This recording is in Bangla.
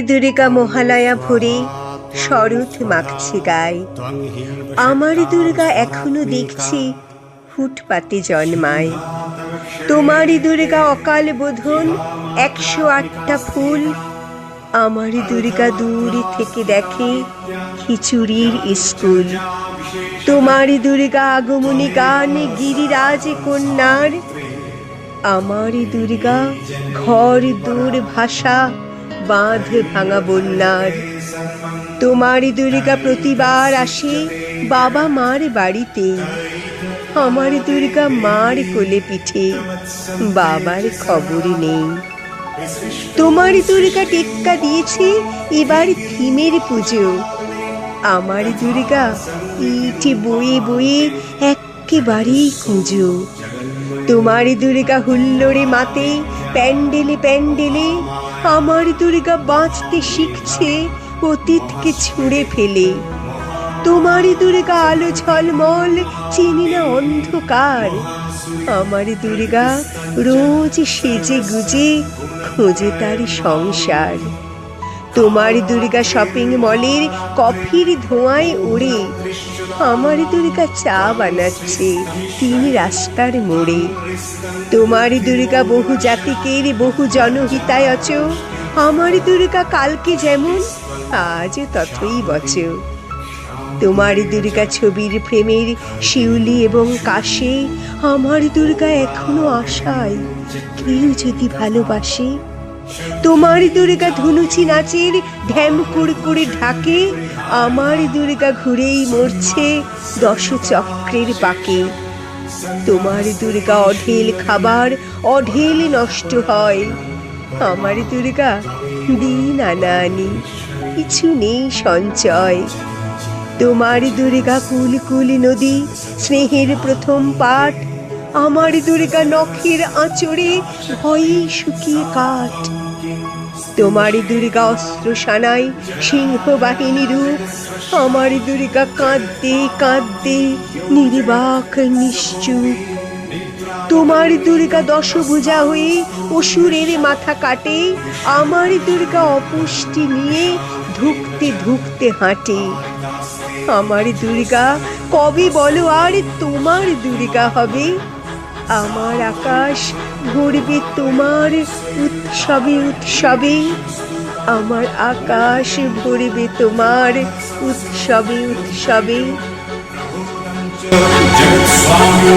দুর্গা মহালয়া ভরে শরৎ মাখছে গায়ে। আমার দুর্গা এখনো দেখছি ফুটপাতে জন্মায়। তোমারই দুর্গা অকাল বোধন 108টা ফুল। আমার দুর্গা দূর থেকে দেখে খিচুড়ির স্কুল। তোমারই দুর্গা আগমনী গান গিরিরাজ কন্যার। আমারই দুর্গা ঘর দূর ভাষা বাঁধ ভাঙা বন্যার। তোমারই দুর্গা প্রতিবার আসে বাবা মার বাড়িতে। আমার দুর্গা মার কোলে পিঠে, বাবার খবর নেই। তোমারই দুর্গা টেক্কা দিয়েছে এবার থিমের পুজো। আমার দুর্গা ইট বয়ে বয়ে একেবারেই কুঁজো। তোমারই দুর্গা হুল্লোড়ে মাতে প্যান্ডেলে প্যান্ডেলে। আমার দুর্গা বাঁচতে শিখছে অতীতকে ছুঁড়ে ফেলে। তোমারই দুর্গা আলো ঝলমল, চিনি না অন্ধকার। আমার দুর্গা রোজ সেজে গুজে খোঁজে তার সংসার। তোমার দুর্গা শপিং মলের কফির ধোঁয়ায় উড়ে। আমার দুর্গা চা বানাচ্ছে 3 রাস্তার মোড়ে। তোমার দুর্গা বহু জাতিকের বহু জনহিতায়চ। আমার দুর্গা কালকে যেমন আজ ততই বচ। তোমার দুর্গা ছবির ফ্রেমের শিউলি এবং কাশে। আমার দুর্গা এখনো আশায় কেউ যদি ভালোবাসে। তোমার দুর্গা ধুনুচি নাচের ঢ্যাম করে ঢাকে। আমার দুর্গা ঘুরেই মরছে 10 চক্রের পাকে। তোমার দুর্গা অঢেল খাবার অঢেল নষ্ট হয়। আমার দুর্গা দিন আনা আনি, কিছু নেই সঞ্চয়। তোমার দুর্গা কুল কুল নদী স্নেহের প্রথম পাঠ। আমার দুর্গা নখের আঁচড়ে ভয়ে শুকিয়ে কাঠ। তোমার দুর্গা অস্ত্র সানায় সিংহ বাহিনী রূপ। আমার দুর্গা কাঁদতে কাঁদতে নির্বাক নিশ্চুপ। তোমার দুর্গা দশভুজা হয়ে অসুরের মাথা কাটে। আমার দুর্গা অপুষ্টি নিয়ে ধুকতে ধুকতে হাঁটে। আমার দুর্গা কবে বলো আর তোমার দুর্গা হবে? আমার আকাশ ভরবে তোমার উৎসবে উৎসবে। আমার আকাশ ভরবে তোমার উৎসবে উৎসবে। জগৎস্বামী